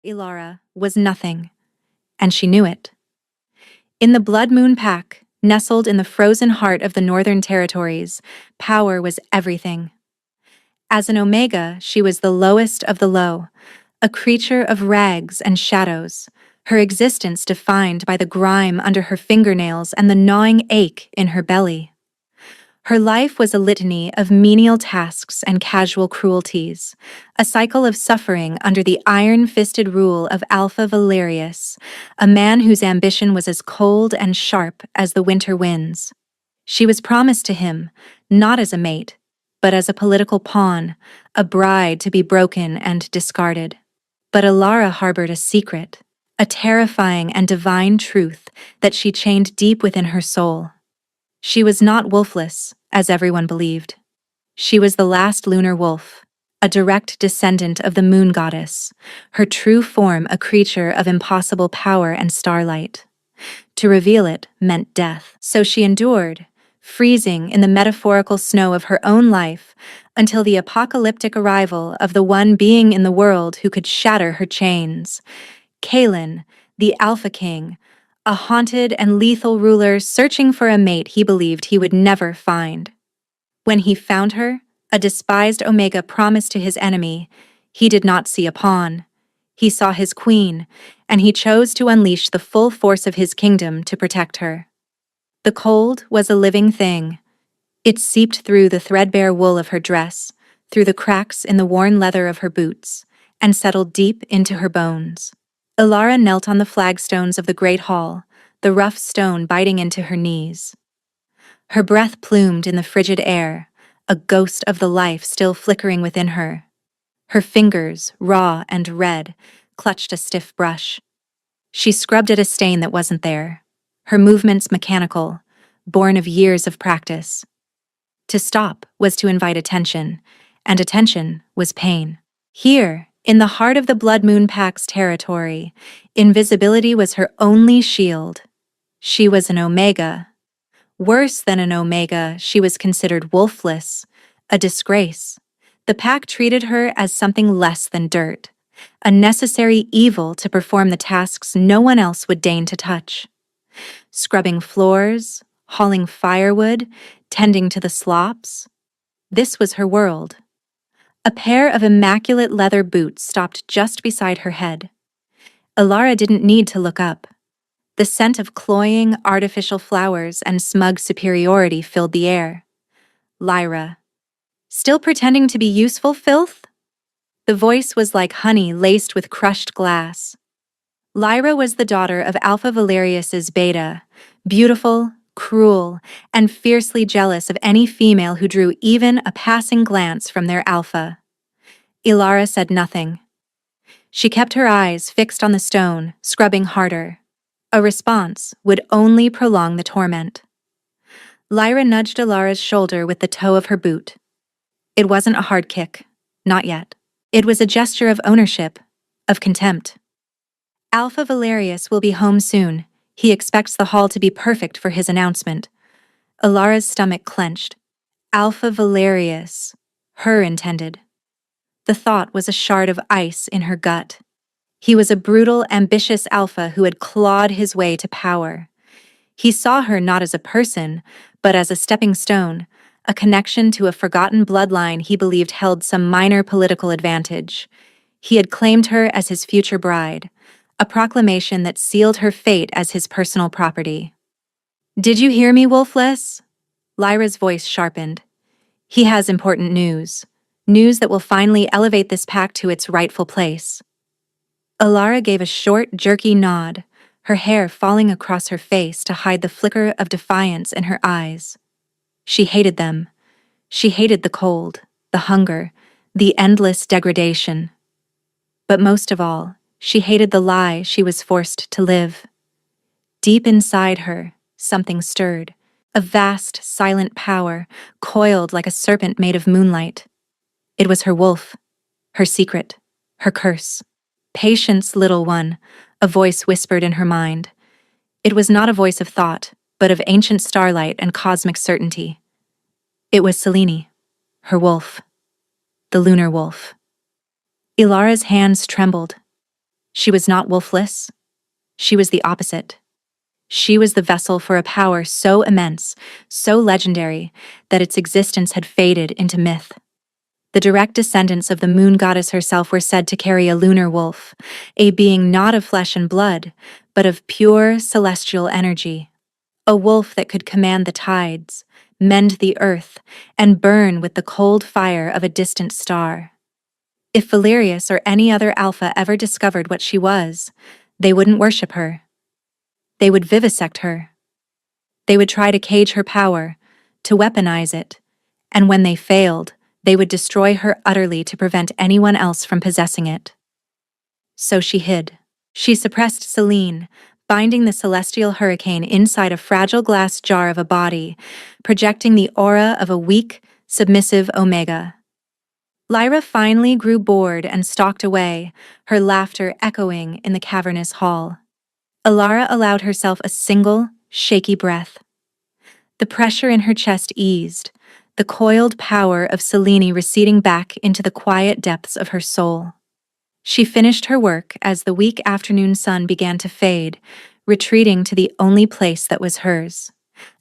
Ilara was nothing, and she knew it. In the Blood Moon Pack, nestled in the frozen heart of the Northern Territories, power was everything. As an Omega, she was the lowest of the low, a creature of rags and shadows, her existence defined by the grime under her fingernails and the gnawing ache in her belly. Her life was a litany of menial tasks and casual cruelties, a cycle of suffering under the iron-fisted rule of Alpha Valerius, a man whose ambition was as cold and sharp as the winter winds. She was promised to him, not as a mate, but as a political pawn, a bride to be broken and discarded. But Ilara harbored a secret, a terrifying and divine truth that she chained deep within her soul. She was not wolfless, as everyone believed. She was the last lunar wolf, a direct descendant of the moon goddess, her true form a creature of impossible power and starlight. To reveal it meant death, so she endured, freezing in the metaphorical snow of her own life until the apocalyptic arrival of the one being in the world who could shatter her chains. Kaelin, the Alpha King, a haunted and lethal ruler searching for a mate he believed he would never find. When he found her, a despised Omega promised to his enemy, he did not see a pawn. He saw his queen, and he chose to unleash the full force of his kingdom to protect her. The cold was a living thing. It seeped through the threadbare wool of her dress, through the cracks in the worn leather of her boots, and settled deep into her bones. Ilara knelt on the flagstones of the great hall, the rough stone biting into her knees. Her breath plumed in the frigid air, a ghost of the life still flickering within her. Her fingers, raw and red, clutched a stiff brush. She scrubbed at a stain that wasn't there, her movements mechanical, born of years of practice. To stop was to invite attention, and attention was pain. Here, in the heart of the Blood Moon Pack's territory, invisibility was her only shield. She was an Omega. Worse than an Omega, she was considered wolfless, a disgrace. The Pack treated her as something less than dirt, a necessary evil to perform the tasks no one else would deign to touch. Scrubbing floors, hauling firewood, tending to the slops. This was her world. A pair of immaculate leather boots stopped just beside her head. Ilara didn't need to look up. The scent of cloying, artificial flowers and smug superiority filled the air. Lyra. Still pretending to be useful, filth? The voice was like honey laced with crushed glass. Lyra was the daughter of Alpha Valerius's Beta, beautiful, cruel, and fiercely jealous of any female who drew even a passing glance from their Alpha. Ilara said nothing. She kept her eyes fixed on the stone, scrubbing harder. A response would only prolong the torment. Lyra nudged Ilara's shoulder with the toe of her boot. It wasn't a hard kick, not yet. It was a gesture of ownership, of contempt. Alpha Valerius will be home soon. He expects the hall to be perfect for his announcement. Ilara's stomach clenched. Alpha Valerius, her intended. The thought was a shard of ice in her gut. He was a brutal, ambitious alpha who had clawed his way to power. He saw her not as a person, but as a stepping stone, a connection to a forgotten bloodline he believed held some minor political advantage. He had claimed her as his future bride, a proclamation that sealed her fate as his personal property. "Did you hear me, Wolfless?" Lyra's voice sharpened. "He has important news. News that will finally elevate this pack to its rightful place." Ilara gave a short, jerky nod, her hair falling across her face to hide the flicker of defiance in her eyes. She hated them. She hated the cold, the hunger, the endless degradation. But most of all, she hated the lie she was forced to live. Deep inside her, something stirred, a vast, silent power, coiled like a serpent made of moonlight. It was her wolf, her secret, her curse. "Patience, little one," a voice whispered in her mind. It was not a voice of thought, but of ancient starlight and cosmic certainty. It was Selene, her wolf, the lunar wolf. Ilara's hands trembled. She was not wolfless. She was the opposite. She was the vessel for a power so immense, so legendary, that its existence had faded into myth. The direct descendants of the moon goddess herself were said to carry a lunar wolf, a being not of flesh and blood, but of pure celestial energy. A wolf that could command the tides, mend the earth, and burn with the cold fire of a distant star. If Valerius or any other alpha ever discovered what she was, they wouldn't worship her. They would vivisect her. They would try to cage her power, to weaponize it, and when they failed, they would destroy her utterly to prevent anyone else from possessing it. So she hid. She suppressed Selene, binding the celestial hurricane inside a fragile glass jar of a body, projecting the aura of a weak, submissive Omega. Lyra finally grew bored and stalked away, her laughter echoing in the cavernous hall. Alara allowed herself a single, shaky breath. The pressure in her chest eased, the coiled power of Selene receding back into the quiet depths of her soul. She finished her work as the weak afternoon sun began to fade, retreating to the only place that was hers.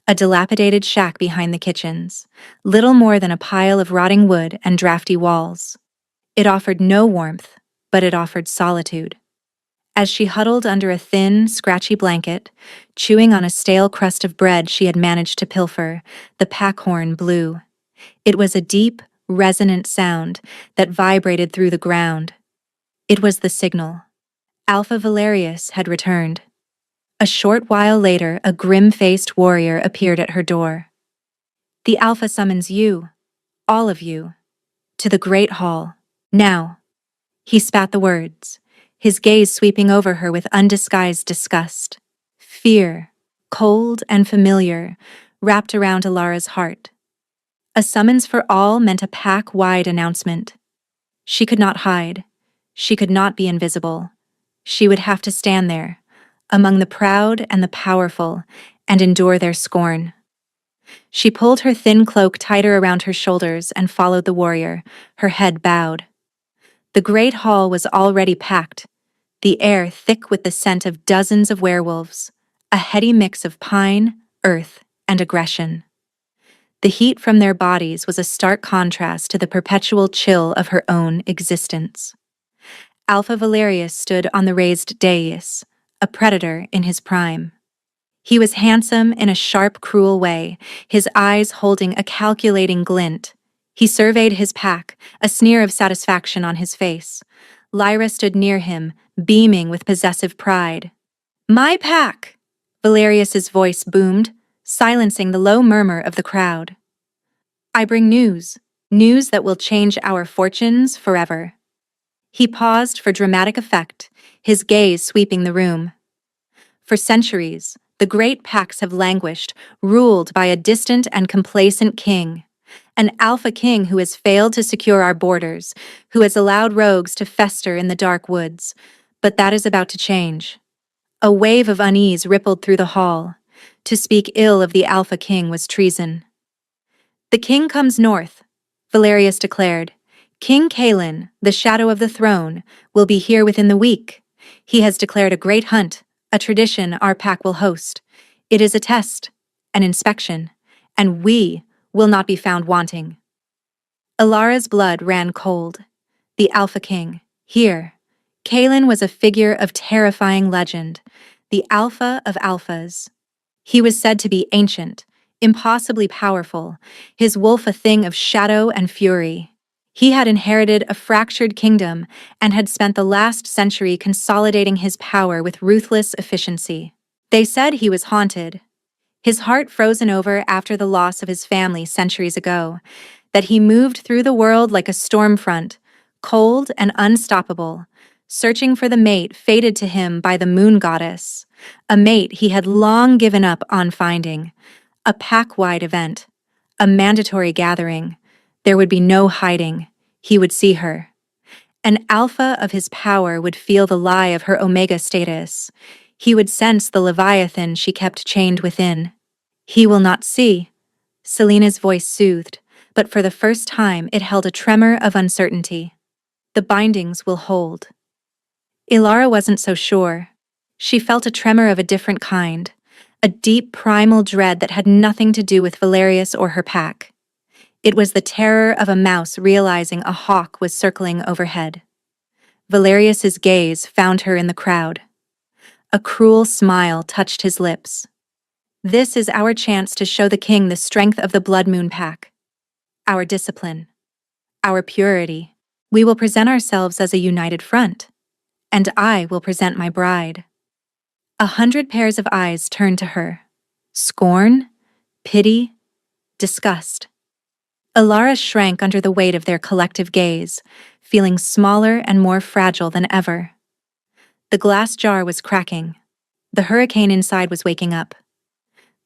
A dilapidated shack behind the kitchens, little more than a pile of rotting wood and drafty walls. It offered no warmth, but it offered solitude. As she huddled under a thin, scratchy blanket, chewing on a stale crust of bread she had managed to pilfer, the pack horn blew. It was a deep, resonant sound that vibrated through the ground. It was the signal. Alpha Valerius had returned. A short while later, a grim-faced warrior appeared at her door. "The Alpha summons you, all of you, to the Great Hall, now." He spat the words, his gaze sweeping over her with undisguised disgust. Fear, cold and familiar, wrapped around Alara's heart. A summons for all meant a pack-wide announcement. She could not hide. She could not be invisible. She would have to stand there, among the proud and the powerful, and endure their scorn. She pulled her thin cloak tighter around her shoulders and followed the warrior, her head bowed. The great hall was already packed, the air thick with the scent of dozens of werewolves, a heady mix of pine, earth, and aggression. The heat from their bodies was a stark contrast to the perpetual chill of her own existence. Alpha Valerius stood on the raised dais, a predator in his prime. He was handsome in a sharp, cruel way, his eyes holding a calculating glint. He surveyed his pack, a sneer of satisfaction on his face. Lyra stood near him, beaming with possessive pride. "My pack!" Valerius's voice boomed, silencing the low murmur of the crowd. "I bring news, news that will change our fortunes forever." He paused for dramatic effect, his gaze sweeping the room. For centuries, the great packs have languished, ruled by a distant and complacent king. An alpha king who has failed to secure our borders, who has allowed rogues to fester in the dark woods. But that is about to change. A wave of unease rippled through the hall. To speak ill of the alpha king was treason. "The king comes north," Valerius declared. "King Kalin, the shadow of the throne, will be here within the week. He has declared a great hunt, a tradition our pack will host. It is a test, an inspection, and we will not be found wanting." Alara's blood ran cold. The Alpha King, here. Kalin was a figure of terrifying legend, the Alpha of Alphas. He was said to be ancient, impossibly powerful, his wolf a thing of shadow and fury. He had inherited a fractured kingdom and had spent the last century consolidating his power with ruthless efficiency. They said he was haunted, his heart frozen over after the loss of his family centuries ago, that he moved through the world like a storm front, cold and unstoppable, searching for the mate fated to him by the moon goddess, a mate he had long given up on finding. A pack-wide event, a mandatory gathering. There would be no hiding. He would see her. An alpha of his power would feel the lie of her omega status. He would sense the leviathan she kept chained within. "He will not see," Selena's voice soothed, but for the first time it held a tremor of uncertainty. "The bindings will hold." Ilara wasn't so sure. She felt a tremor of a different kind, a deep primal dread that had nothing to do with Valerius or her pack. It was the terror of a mouse realizing a hawk was circling overhead. Valerius's gaze found her in the crowd. A cruel smile touched his lips. This is our chance to show the king the strength of the Blood Moon Pack. Our discipline. Our purity. We will present ourselves as a united front. And I will present my bride. 100 pairs of eyes turned to her. Scorn, pity, disgust. Ilara shrank under the weight of their collective gaze, feeling smaller and more fragile than ever. The glass jar was cracking. The hurricane inside was waking up.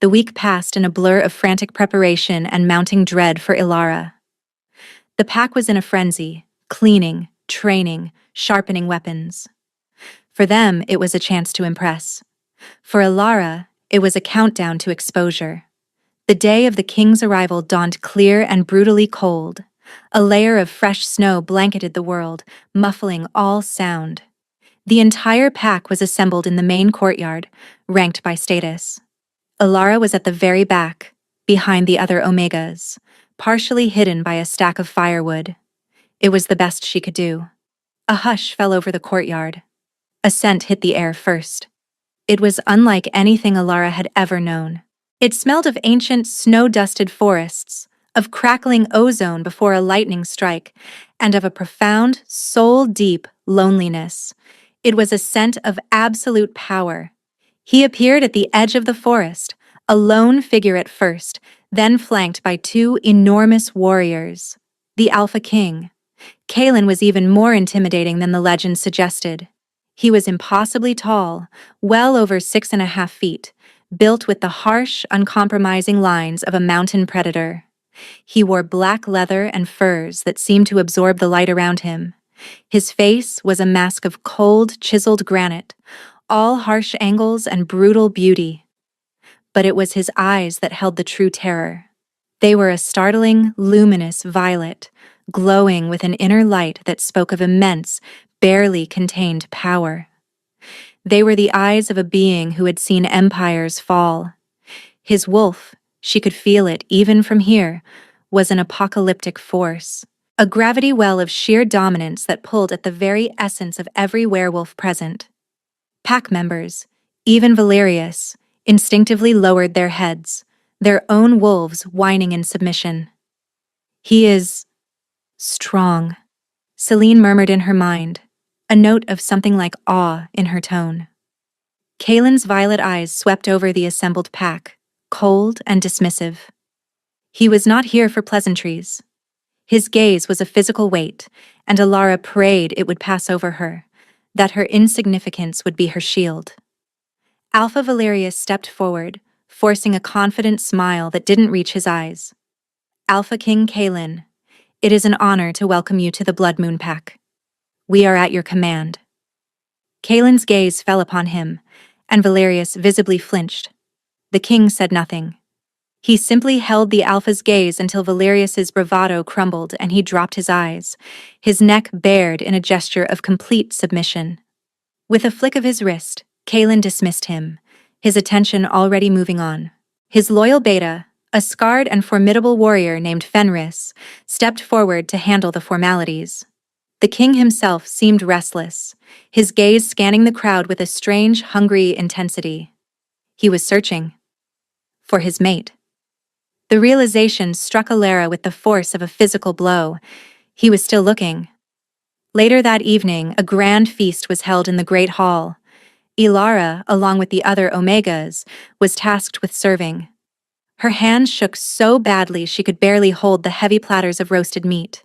The week passed in a blur of frantic preparation and mounting dread for Ilara. The pack was in a frenzy, cleaning, training, sharpening weapons. For them, it was a chance to impress. For Ilara, it was a countdown to exposure. The day of the king's arrival dawned clear and brutally cold. A layer of fresh snow blanketed the world, muffling all sound. The entire pack was assembled in the main courtyard, ranked by status. Ilara was at the very back, behind the other Omegas, partially hidden by a stack of firewood. It was the best she could do. A hush fell over the courtyard. A scent hit the air first. It was unlike anything Ilara had ever known. It smelled of ancient, snow-dusted forests, of crackling ozone before a lightning strike, and of a profound, soul-deep loneliness. It was a scent of absolute power. He appeared at the edge of the forest, a lone figure at first, then flanked by two enormous warriors. The Alpha King. Kalen was even more intimidating than the legend suggested. He was impossibly tall, well over 6.5 feet, built with the harsh, uncompromising lines of a mountain predator. He wore black leather and furs that seemed to absorb the light around him. His face was a mask of cold, chiseled granite, all harsh angles and brutal beauty. But it was his eyes that held the true terror. They were a startling, luminous violet, glowing with an inner light that spoke of immense, barely contained power. They were the eyes of a being who had seen empires fall. His wolf, she could feel it even from here, was an apocalyptic force, a gravity well of sheer dominance that pulled at the very essence of every werewolf present. Pack members, even Valerius, instinctively lowered their heads, their own wolves whining in submission. He is strong, Celine murmured in her mind, a note of something like awe in her tone. Kalen's violet eyes swept over the assembled pack, cold and dismissive. He was not here for pleasantries. His gaze was a physical weight, and Ilara prayed it would pass over her, that her insignificance would be her shield. Alpha Valerius stepped forward, forcing a confident smile that didn't reach his eyes. Alpha King Kalen, it is an honor to welcome you to the Blood Moon Pack. We are at your command. Kalen's gaze fell upon him, and Valerius visibly flinched. The king said nothing. He simply held the Alpha's gaze until Valerius's bravado crumbled and he dropped his eyes, his neck bared in a gesture of complete submission. With a flick of his wrist, Kalen dismissed him, his attention already moving on. His loyal beta, a scarred and formidable warrior named Fenris, stepped forward to handle the formalities. The king himself seemed restless, his gaze scanning the crowd with a strange, hungry intensity. He was searching for his mate. The realization struck Ilara with the force of a physical blow. He was still looking. Later that evening, a grand feast was held in the Great Hall. Ilara, along with the other Omegas, was tasked with serving. Her hands shook so badly she could barely hold the heavy platters of roasted meat.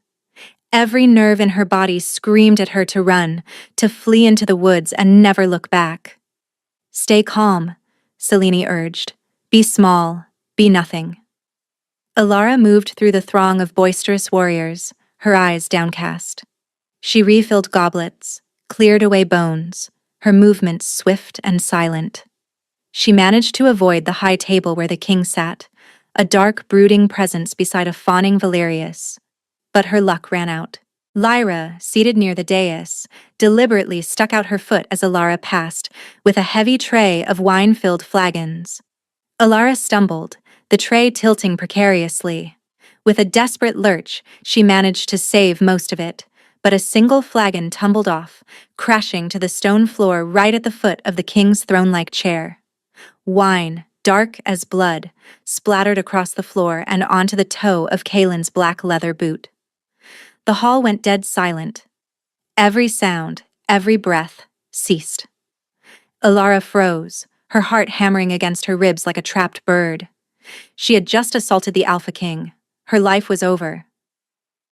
Every nerve in her body screamed at her to run, to flee into the woods and never look back. Stay calm, Selene urged. Be small, be nothing. Ilara moved through the throng of boisterous warriors, her eyes downcast. She refilled goblets, cleared away bones, her movements swift and silent. She managed to avoid the high table where the king sat, a dark, brooding presence beside a fawning Valerius. But her luck ran out. Lyra, seated near the dais, deliberately stuck out her foot as Alara passed, with a heavy tray of wine-filled flagons. Alara stumbled, the tray tilting precariously. With a desperate lurch, she managed to save most of it, but a single flagon tumbled off, crashing to the stone floor right at the foot of the king's throne-like chair. Wine, dark as blood, splattered across the floor and onto the toe of Kaelin's black leather boot. The hall went dead silent. Every sound, every breath, ceased. Alara froze, her heart hammering against her ribs like a trapped bird. She had just assaulted the Alpha King. Her life was over.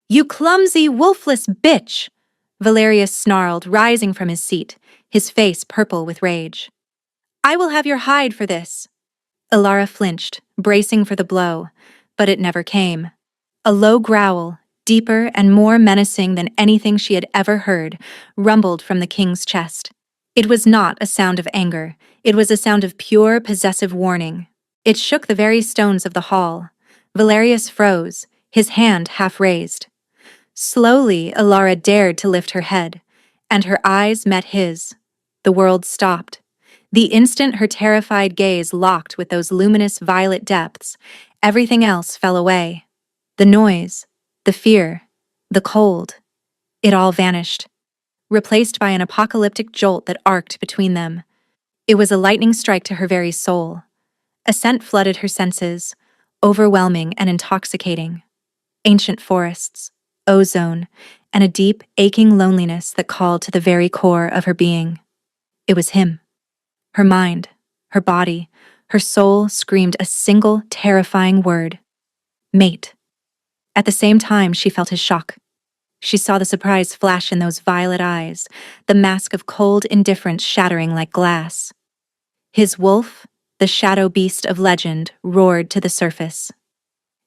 "You clumsy, wolfless bitch!" Valerius snarled, rising from his seat, his face purple with rage. "I will have your hide for this." Alara flinched, bracing for the blow, but it never came. A low growl, deeper and more menacing than anything she had ever heard, rumbled from the king's chest. It was not a sound of anger. It was a sound of pure, possessive warning. It shook the very stones of the hall. Valerius froze, his hand half raised. Slowly, Alara dared to lift her head, and her eyes met his. The world stopped. The instant her terrified gaze locked with those luminous violet depths, everything else fell away. The noise, the fear, the cold, it all vanished, replaced by an apocalyptic jolt that arced between them. It was a lightning strike to her very soul. A scent flooded her senses, overwhelming and intoxicating. Ancient forests, ozone, and a deep, aching loneliness that called to the very core of her being. It was him. Her mind, her body, her soul screamed a single, terrifying word. Mate. At the same time, she felt his shock. She saw the surprise flash in those violet eyes, the mask of cold indifference shattering like glass. His wolf, the shadow beast of legend, roared to the surface.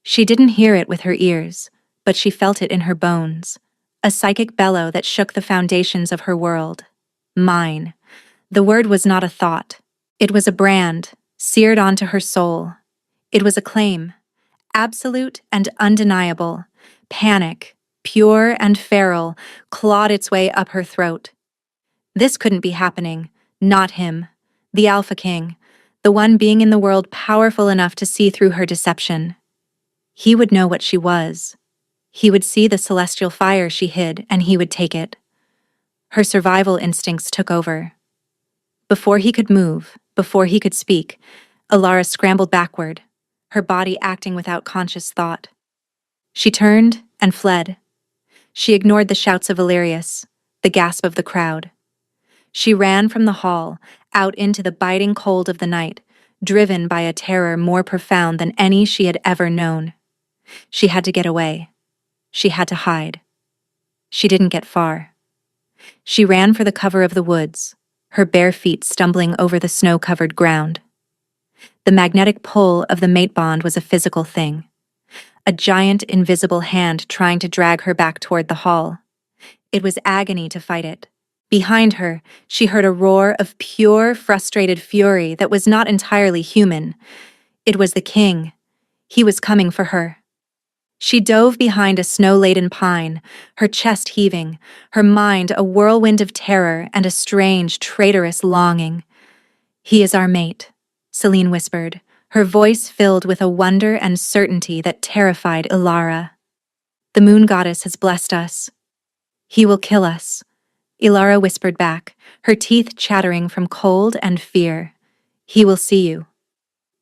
She didn't hear it with her ears, but she felt it in her bones, a psychic bellow that shook the foundations of her world. Mine. The word was not a thought. It was a brand, seared onto her soul. It was a claim, absolute and undeniable. Panic, pure and feral, clawed its way up her throat. This couldn't be happening. Not him. The Alpha King, the one being in the world powerful enough to see through her deception. He would know what she was. He would see the celestial fire she hid, and he would take it. Her survival instincts took over. Before he could move, before he could speak, Alara scrambled backward, her body acting without conscious thought. She turned and fled. She ignored the shouts of Valerius, the gasp of the crowd. She ran from the hall, out into the biting cold of the night, driven by a terror more profound than any she had ever known. She had to get away. She had to hide. She didn't get far. She ran for the cover of the woods, her bare feet stumbling over the snow-covered ground. The magnetic pull of the mate bond was a physical thing. A giant, invisible hand trying to drag her back toward the hall. It was agony to fight it. Behind her, she heard a roar of pure, frustrated fury that was not entirely human. It was the king. He was coming for her. She dove behind a snow-laden pine, her chest heaving, her mind a whirlwind of terror and a strange, traitorous longing. "He is our mate," Selene whispered, her voice filled with a wonder and certainty that terrified Alara. "The moon goddess has blessed us. He will kill us," Alara whispered back, her teeth chattering from cold and fear. "He will see you."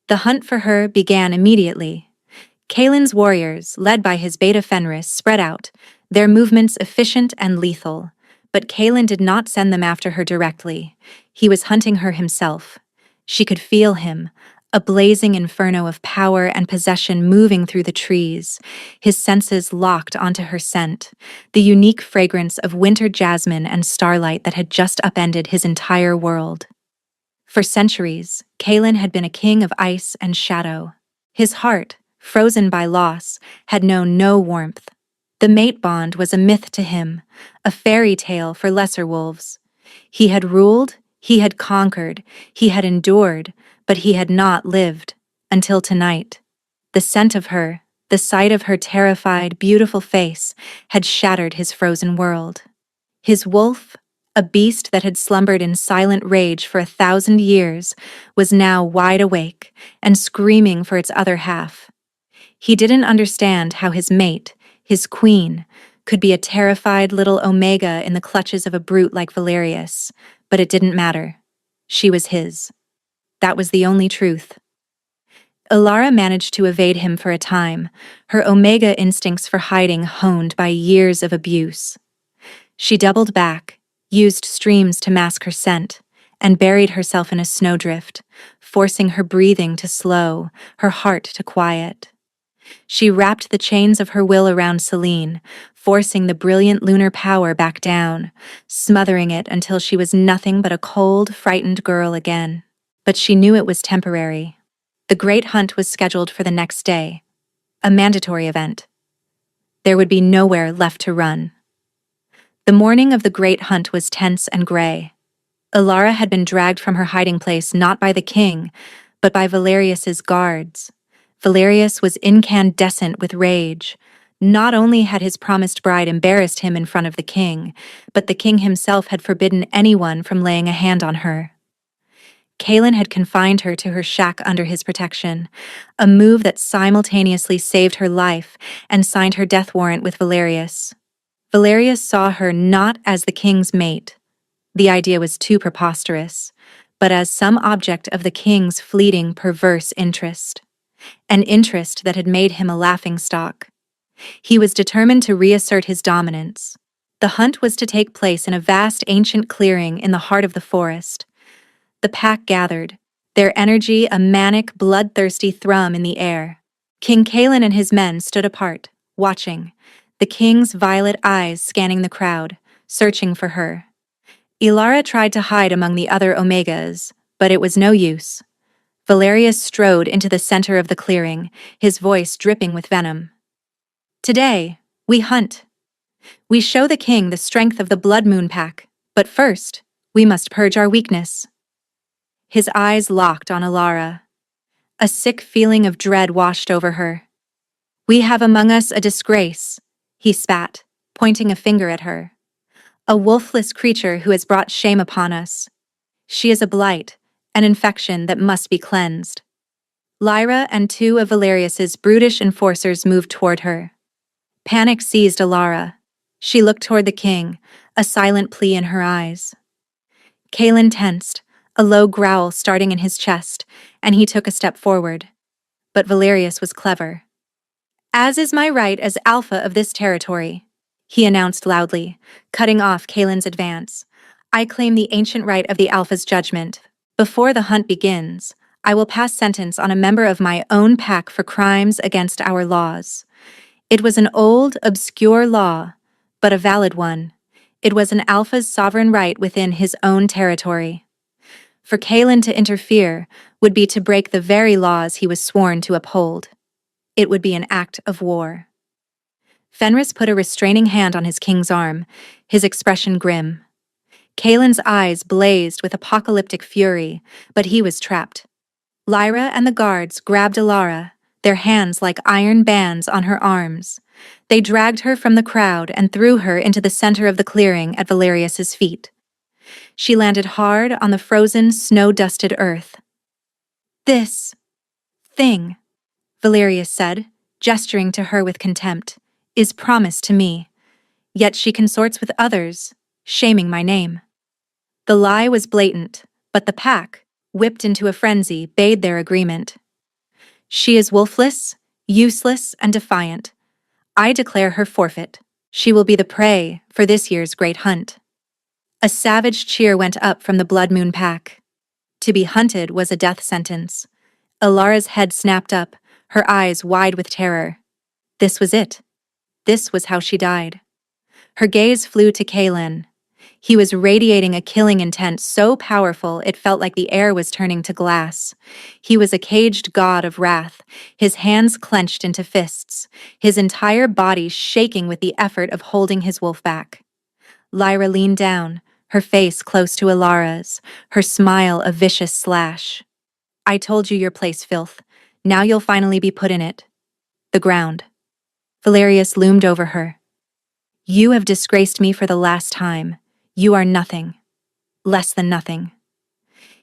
The hunt for her began immediately. Kaelin's warriors, led by his beta Fenris, spread out, their movements efficient and lethal. But Kaelin did not send them after her directly. He was hunting her himself. She could feel him, a blazing inferno of power and possession moving through the trees, his senses locked onto her scent, the unique fragrance of winter jasmine and starlight that had just upended his entire world. For centuries, Kaelin had been a king of ice and shadow. His heart, frozen by loss, had known no warmth. The mate bond was a myth to him, a fairy tale for lesser wolves. He had ruled, he had conquered, he had endured, but he had not lived, until tonight. The scent of her, The sight of her terrified, beautiful face had shattered his frozen world. His wolf, a beast that had slumbered in silent rage for 1,000 years, was now wide awake and screaming for its other half. He didn't understand how his mate, his queen, could be a terrified little Omega in the clutches of a brute like Valerius, but it didn't matter. She was his. That was the only truth. Elara managed to evade him for a time, her Omega instincts for hiding honed by years of abuse. She doubled back, used streams to mask her scent, and buried herself in a snowdrift, forcing her breathing to slow, her heart to quiet. She wrapped the chains of her will around Selene, forcing the brilliant lunar power back down, smothering it until she was nothing but a cold, frightened girl again. But she knew it was temporary. The Great Hunt was scheduled for the next day, a mandatory event. There would be nowhere left to run. The morning of the Great Hunt was tense and gray. Elara had been dragged from her hiding place not by the king, but by Valerius's guards. Valerius was incandescent with rage. Not only had his promised bride embarrassed him in front of the king, but the king himself had forbidden anyone from laying a hand on her. Kaelin had confined her to her shack under his protection, a move that simultaneously saved her life and signed her death warrant with Valerius. Valerius saw her not as the king's mate. The idea was too preposterous, but as some object of the king's fleeting, perverse interest. An interest that had made him a laughingstock. He was determined to reassert his dominance. The hunt was to take place in a vast ancient clearing in the heart of the forest. The pack gathered, their energy a manic, bloodthirsty thrum in the air. King Kaelin and his men stood apart, watching, the king's violet eyes scanning the crowd, searching for her. Elara tried to hide among the other Omegas, but it was no use. Valerius strode into the center of the clearing, his voice dripping with venom. Today, we hunt. We show the king the strength of the Blood Moon Pack, but first, we must purge our weakness. His eyes locked on Elara. A sick feeling of dread washed over her. We have among us a disgrace, he spat, pointing a finger at her. A wolfless creature who has brought shame upon us. She is a blight, an infection that must be cleansed. Lyra and two of Valerius's brutish enforcers moved toward her. Panic seized Elara. She looked toward the king, a silent plea in her eyes. Kaelin tensed, a low growl starting in his chest, and he took a step forward. But Valerius was clever. As is my right as alpha of this territory, he announced loudly, cutting off Kaelin's advance. I claim the ancient right of the alpha's judgment. Before the hunt begins, I will pass sentence on a member of my own pack for crimes against our laws. It was an old, obscure law, but a valid one. It was an alpha's sovereign right within his own territory. For Kaelin to interfere would be to break the very laws he was sworn to uphold. It would be an act of war. Fenris put a restraining hand on his king's arm, his expression grim. Kaelin's eyes blazed with apocalyptic fury, but he was trapped. Lyra and the guards grabbed Elara, their hands like iron bands on her arms. They dragged her from the crowd and threw her into the center of the clearing at Valerius's feet. She landed hard on the frozen, snow-dusted earth. This thing, Valerius said, gesturing to her with contempt, is promised to me. Yet she consorts with others, shaming my name. The lie was blatant, but the pack, whipped into a frenzy, bade their agreement. She is wolfless, useless, and defiant. I declare her forfeit. She will be the prey for this year's great hunt. A savage cheer went up from the Blood Moon Pack. To be hunted was a death sentence. Elara's head snapped up, her eyes wide with terror. This was it. This was how she died. Her gaze flew to Kaelin. He was radiating a killing intent so powerful it felt like the air was turning to glass. He was a caged god of wrath, his hands clenched into fists, his entire body shaking with the effort of holding his wolf back. Lyra leaned down, her face close to Elara's, her smile a vicious slash. I told you your place, filth. Now you'll finally be put in it. The ground. Valerius loomed over her. You have disgraced me for the last time. You are nothing. Less than nothing.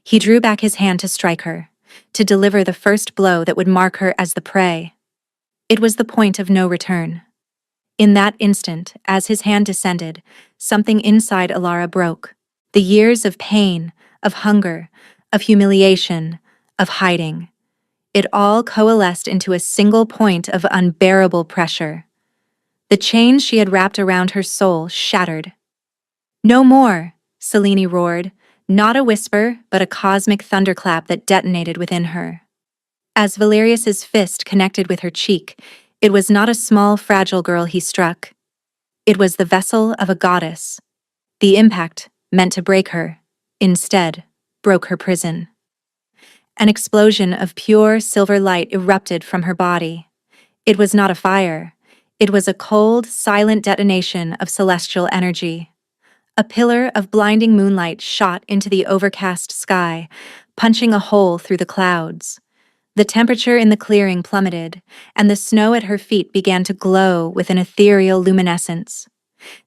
He drew back his hand to strike her, to deliver the first blow that would mark her as the prey. It was the point of no return. In that instant, as his hand descended, something inside Alara broke. The years of pain, of hunger, of humiliation, of hiding. It all coalesced into a single point of unbearable pressure. The chains she had wrapped around her soul shattered. No more, Selene roared, not a whisper, but a cosmic thunderclap that detonated within her. As Valerius's fist connected with her cheek, it was not a small, fragile girl he struck. It was the vessel of a goddess. The impact, meant to break her, instead, broke her prison. An explosion of pure silver light erupted from her body. It was not a fire. It was a cold, silent detonation of celestial energy. A pillar of blinding moonlight shot into the overcast sky, punching a hole through the clouds. The temperature in the clearing plummeted, and the snow at her feet began to glow with an ethereal luminescence.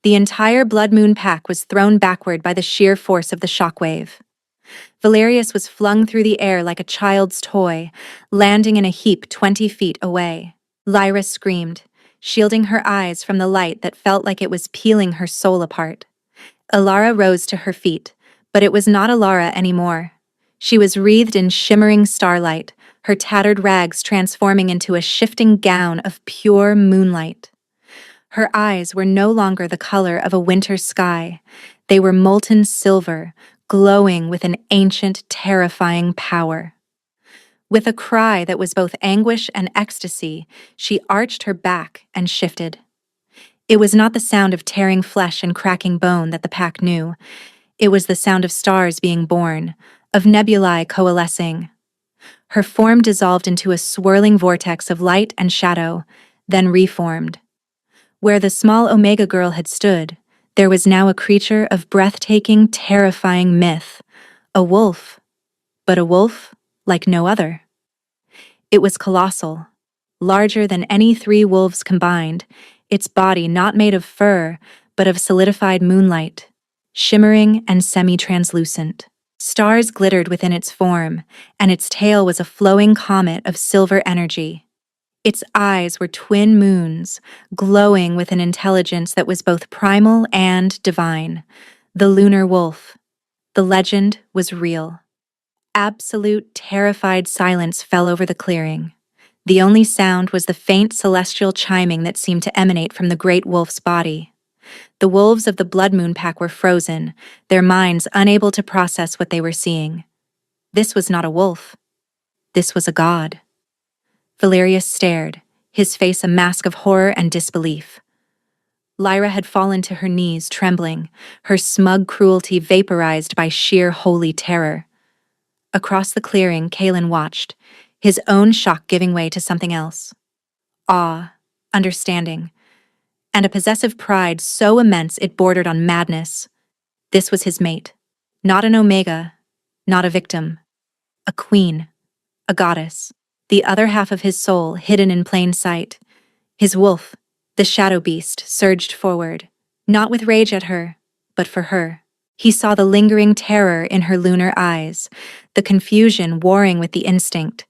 The entire Blood Moon pack was thrown backward by the sheer force of the shockwave. Valerius was flung through the air like a child's toy, landing in a heap 20 feet away. Lyra screamed, shielding her eyes from the light that felt like it was peeling her soul apart. Alara rose to her feet, but it was not Alara anymore. She was wreathed in shimmering starlight, her tattered rags transforming into a shifting gown of pure moonlight. Her eyes were no longer the color of a winter sky. They were molten silver, glowing with an ancient, terrifying power. With a cry that was both anguish and ecstasy, she arched her back and shifted. It was not the sound of tearing flesh and cracking bone that the pack knew. It was the sound of stars being born, of nebulae coalescing. Her form dissolved into a swirling vortex of light and shadow, then reformed. Where the small Omega girl had stood, there was now a creature of breathtaking, terrifying myth, a wolf, but a wolf like no other. It was colossal, larger than any 3 wolves combined, its body not made of fur, but of solidified moonlight, shimmering and semi-translucent. Stars glittered within its form, and its tail was a flowing comet of silver energy. Its eyes were twin moons, glowing with an intelligence that was both primal and divine. The lunar wolf. The legend was real. Absolute, terrified silence fell over the clearing. The only sound was the faint celestial chiming that seemed to emanate from the great wolf's body. The wolves of the Blood Moon pack were frozen, their minds unable to process what they were seeing. This was not a wolf. This was a god. Valerius stared, his face a mask of horror and disbelief. Lyra had fallen to her knees, trembling, her smug cruelty vaporized by sheer holy terror. Across the clearing, Kaelin watched, his own shock giving way to something else. Awe, understanding, and a possessive pride so immense it bordered on madness. This was his mate, not an Omega, not a victim, a queen, a goddess. The other half of his soul hidden in plain sight. His wolf, the shadow beast, surged forward, not with rage at her, but for her. He saw the lingering terror in her lunar eyes, the confusion warring with the instinct.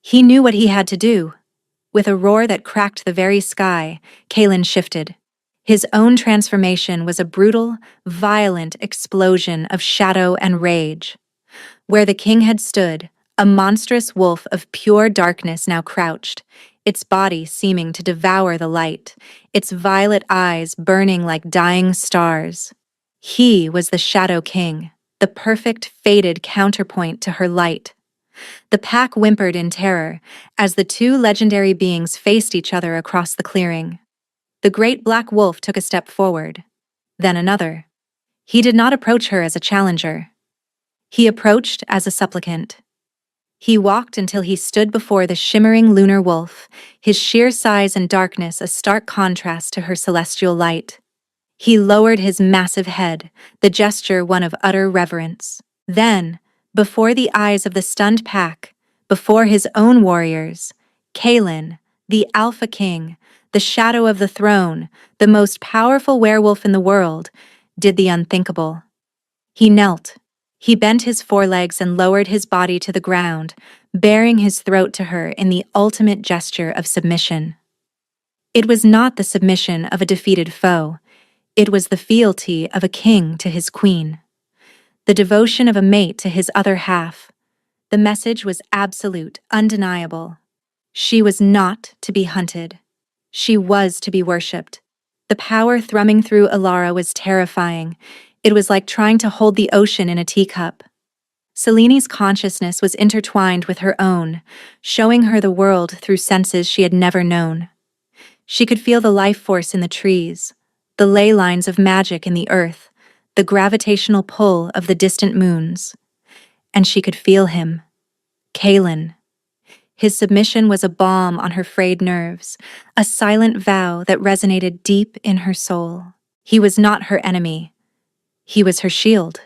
He knew what he had to do. With a roar that cracked the very sky, Kaelin shifted. His own transformation was a brutal, violent explosion of shadow and rage. Where the king had stood, a monstrous wolf of pure darkness now crouched, its body seeming to devour the light, its violet eyes burning like dying stars. He was the Shadow King, the perfect, faded counterpoint to her light. The pack whimpered in terror as the 2 legendary beings faced each other across the clearing. The great black wolf took a step forward, then another. He did not approach her as a challenger. He approached as a supplicant. He walked until he stood before the shimmering lunar wolf, his sheer size and darkness a stark contrast to her celestial light. He lowered his massive head, the gesture one of utter reverence. Then, before the eyes of the stunned pack, before his own warriors, Kaelin, The Alpha King, the shadow of the throne, the most powerful werewolf in the world, did the unthinkable. He knelt. He bent his forelegs and lowered his body to the ground, baring his throat to her in the ultimate gesture of submission. It was not the submission of a defeated foe. It was the fealty of a king to his queen. The devotion of a mate to his other half. The message was absolute, undeniable. She was not to be hunted. She was to be worshipped. The power thrumming through Alara was terrifying. It was like trying to hold the ocean in a teacup. Seleni's consciousness was intertwined with her own, showing her the world through senses she had never known. She could feel the life force in the trees, the ley lines of magic in the earth, the gravitational pull of the distant moons. And she could feel him. Kalen. His submission was a balm on her frayed nerves, a silent vow that resonated deep in her soul. He was not her enemy. He was her shield.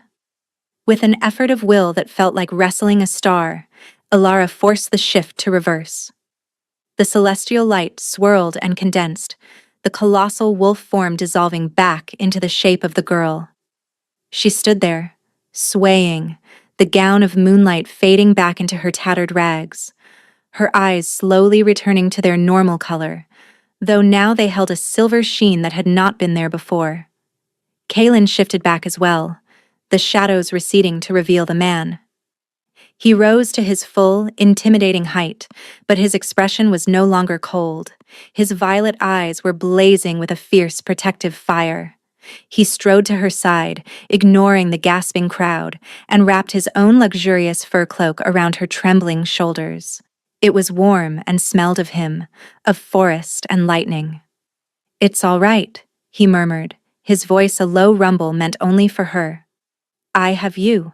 With an effort of will that felt like wrestling a star, Alara forced the shift to reverse. The celestial light swirled and condensed, the colossal wolf form dissolving back into the shape of the girl. She stood there, swaying, the gown of moonlight fading back into her tattered rags, her eyes slowly returning to their normal color, though now they held a silver sheen that had not been there before. Kalen shifted back as well, the shadows receding to reveal the man. He rose to his full, intimidating height, but his expression was no longer cold. His violet eyes were blazing with a fierce, protective fire. He strode to her side, ignoring the gasping crowd, and wrapped his own luxurious fur cloak around her trembling shoulders. It was warm and smelled of him, of forest and lightning. "It's all right," he murmured, his voice a low rumble meant only for her. "I have you."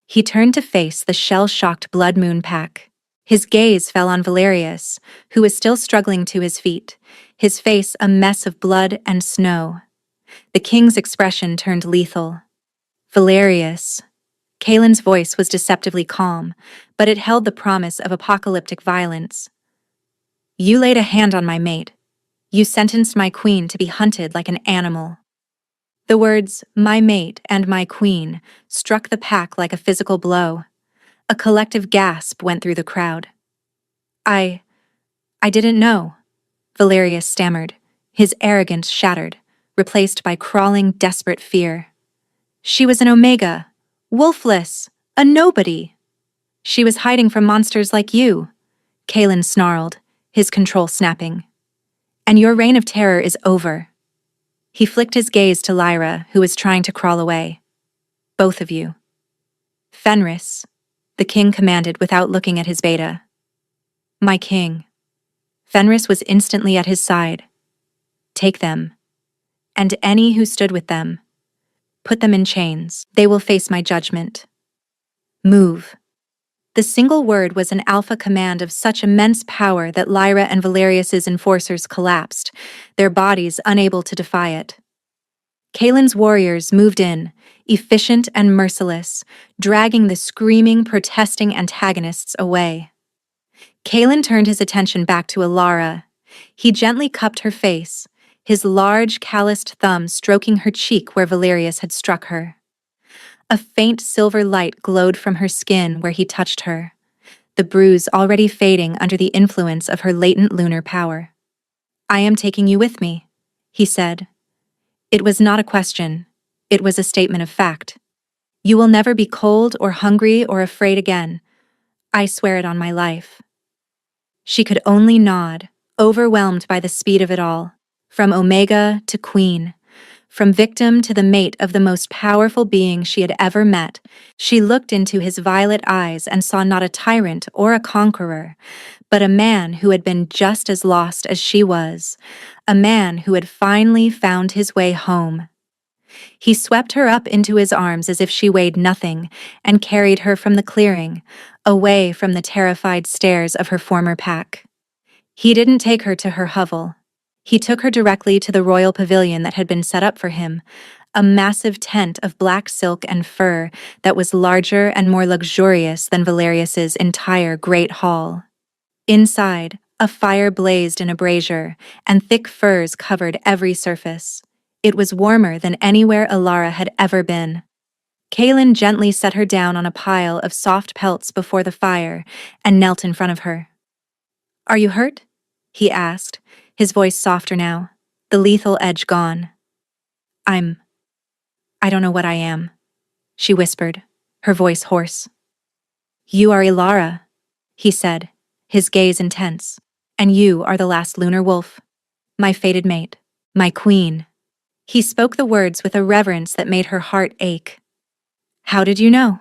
He turned to face the shell-shocked Blood Moon pack. His gaze fell on Valerius, who was still struggling to his feet, his face a mess of blood and snow. The king's expression turned lethal. "Valerius." Kalen's voice was deceptively calm, but it held the promise of apocalyptic violence. "You laid a hand on my mate. You sentenced my queen to be hunted like an animal." The words, "my mate" and "my queen," struck the pack like a physical blow. A collective gasp went through the crowd. I didn't know," Valerius stammered, his arrogance shattered, replaced by crawling, desperate fear. "She was an Omega, wolfless, a nobody." "She was hiding from monsters like you," Kalen snarled, his control snapping. "And your reign of terror is over." He flicked his gaze to Lyra, who was trying to crawl away. "Both of you." "Fenris," the king commanded without looking at his beta. "My king." Fenris was instantly at his side. "Take them. And any who stood with them. Put them in chains. They will face my judgment. Move." The single word was an alpha command of such immense power that Lyra and Valerius's enforcers collapsed, their bodies unable to defy it. Kalen's warriors moved in, efficient and merciless, dragging the screaming, protesting antagonists away. Kalen turned his attention back to Alara. He gently cupped her face, his large, calloused thumb stroking her cheek where Valerius had struck her. A faint silver light glowed from her skin where he touched her, the bruise already fading under the influence of her latent lunar power. "I am taking you with me," he said. It was not a question. It was a statement of fact. "You will never be cold or hungry or afraid again. I swear it on my life." She could only nod, overwhelmed by the speed of it all, from Omega to Queen. From victim to the mate of the most powerful being she had ever met, she looked into his violet eyes and saw not a tyrant or a conqueror, but a man who had been just as lost as she was, a man who had finally found his way home. He swept her up into his arms as if she weighed nothing and carried her from the clearing, away from the terrified stares of her former pack. He didn't take her to her hovel. He took her directly to the royal pavilion that had been set up for him, a massive tent of black silk and fur that was larger and more luxurious than Valerius's entire great hall. Inside, A fire blazed in a brazier, and thick furs covered every surface. It was warmer than anywhere Alara had ever been. Kaelin gently set her down on a pile of soft pelts before the fire and knelt in front of her. "Are you hurt?" he asked, his voice softer now, the lethal edge gone. I don't know what I am," she whispered, her voice hoarse. "You are Ilara," he said, his gaze intense, "and you are the last lunar wolf. My fated mate, my queen." He spoke the words with a reverence that made her heart ache. "How did you know?"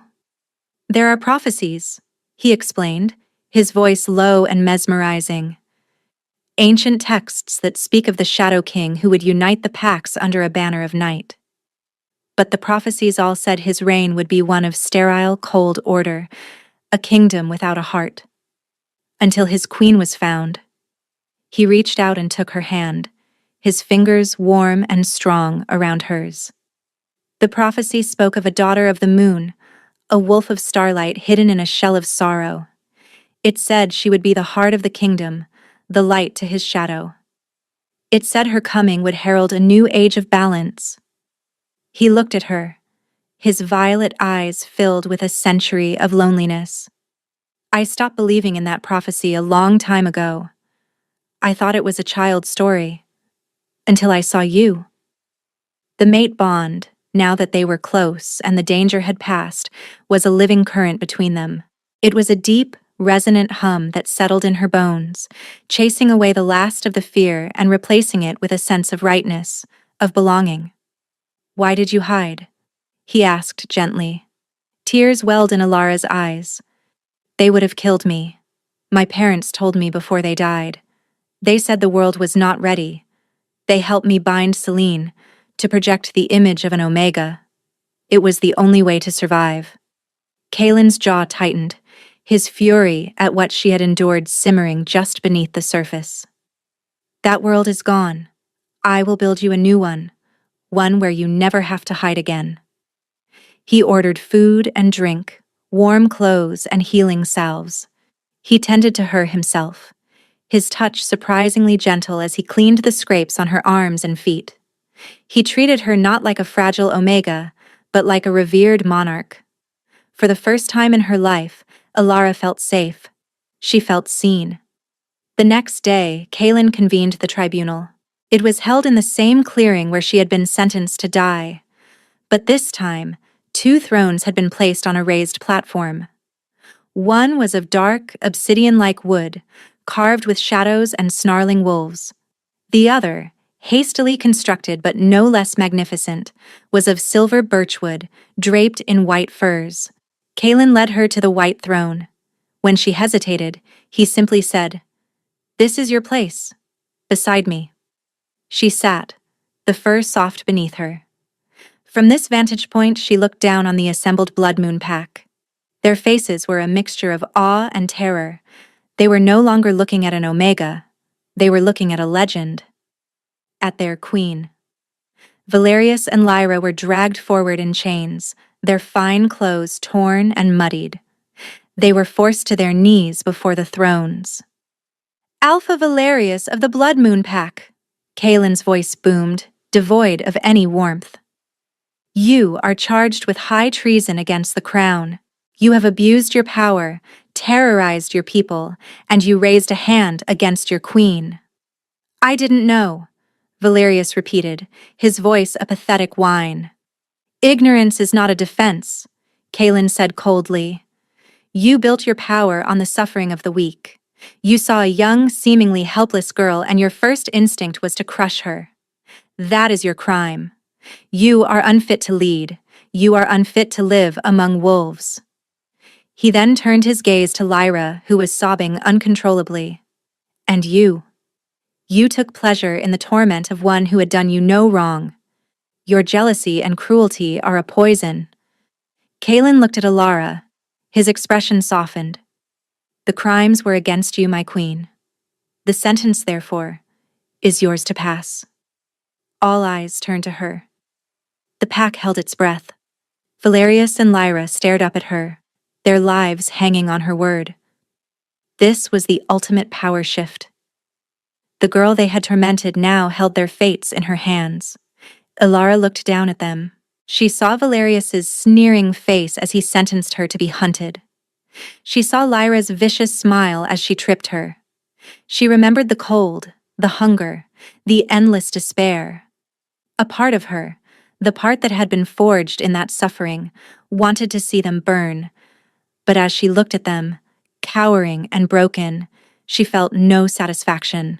"There are prophecies," he explained, his voice low and mesmerizing. "Ancient texts that speak of the Shadow King who would unite the Pax under a banner of night. But the prophecies all said his reign would be one of sterile, cold order, a kingdom without a heart. Until his queen was found." He reached out and took her hand, his fingers warm and strong around hers. The prophecy spoke of a daughter of the moon, a wolf of starlight hidden in a shell of sorrow. It said she would be the heart of the kingdom, the light to his shadow. It said her coming would herald a new age of balance. He looked at her, his violet eyes filled with a century of loneliness. "I stopped believing in that prophecy a long time ago. I thought it was a child's story. Until I saw you." The mate bond, now that they were close and the danger had passed, was a living current between them. It was a deep, resonant hum that settled in her bones, chasing away the last of the fear and replacing it with a sense of rightness, of belonging. "Why did you hide?" he asked gently. Tears welled in Alara's eyes. "They would have killed me. My parents told me before they died. They said the world was not ready. They helped me bind Selene, to project the image of an Omega. It was the only way to survive." Kaelin's jaw tightened, his fury at what she had endured simmering just beneath the surface. "That world is gone. I will build you a new one where you never have to hide again." He ordered food and drink, warm clothes and healing salves. He tended to her himself, his touch surprisingly gentle as he cleaned the scrapes on her arms and feet. He treated her not like a fragile Omega, but like a revered monarch. For the first time in her life, Alara felt safe. She felt seen. The next day, Kaelin convened the tribunal. It was held in the same clearing where she had been sentenced to die. But this time, 2 thrones had been placed on a raised platform. One was of dark, obsidian-like wood, carved with shadows and snarling wolves. The other, hastily constructed but no less magnificent, was of silver birchwood, draped in white furs. Kaelin led her to the white throne. When she hesitated, he simply said, "This is your place, beside me." She sat, the fur soft beneath her. From this vantage point, she looked down on the assembled Blood Moon pack. Their faces were a mixture of awe and terror. They were no longer looking at an Omega. They were looking at a legend. At their queen. Valerius and Lyra were dragged forward in chains, their fine clothes torn and muddied. They were forced to their knees before the thrones. "Alpha Valerius of the Blood Moon pack," Kaelin's voice boomed, devoid of any warmth. "You are charged with high treason against the crown. You have abused your power, terrorized your people, and you raised a hand against your queen." "I didn't know," Valerius repeated, his voice a pathetic whine. "Ignorance is not a defense," Kaelin said coldly. "You built your power on the suffering of the weak. You saw a young, seemingly helpless girl and your first instinct was to crush her. That is your crime. You are unfit to lead. You are unfit to live among wolves." He then turned his gaze to Lyra, who was sobbing uncontrollably. "And you? You took pleasure in the torment of one who had done you no wrong. Your jealousy and cruelty are a poison." Kaelin looked at Alara. His expression softened. "The crimes were against you, my queen. The sentence, therefore, is yours to pass." All eyes turned to her. The pack held its breath. Valerius and Lyra stared up at her, their lives hanging on her word. This was the ultimate power shift. The girl they had tormented now held their fates in her hands. Elara looked down at them. She saw Valerius's sneering face as he sentenced her to be hunted. She saw Lyra's vicious smile as she tripped her. She remembered the cold, the hunger, the endless despair. A part of her, the part that had been forged in that suffering, wanted to see them burn. But as she looked at them, cowering and broken, she felt no satisfaction.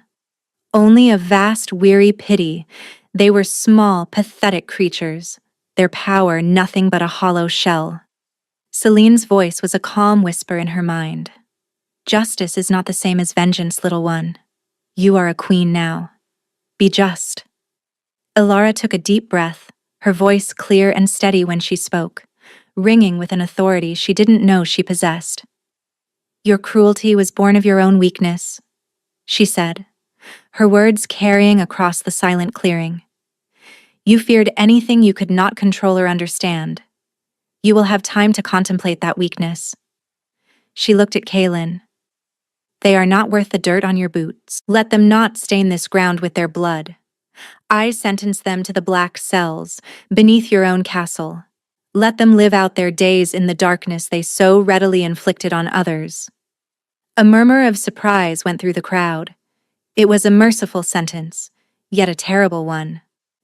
Only a vast, weary pity. They were small, pathetic creatures, their power nothing but a hollow shell. Celine's voice was a calm whisper in her mind. Justice is not the same as vengeance, little one. You are a queen now. Be just. Elara took a deep breath, her voice clear and steady when she spoke, ringing with an authority she didn't know she possessed. Your cruelty was born of your own weakness, she said, her words carrying across the silent clearing. You feared anything you could not control or understand. You will have time to contemplate that weakness. She looked at Kaelin. They are not worth the dirt on your boots. Let them not stain this ground with their blood. I sentence them to the black cells, beneath your own castle. Let them live out their days in the darkness they so readily inflicted on others. A murmur of surprise went through the crowd. It was a merciful sentence, yet a terrible one.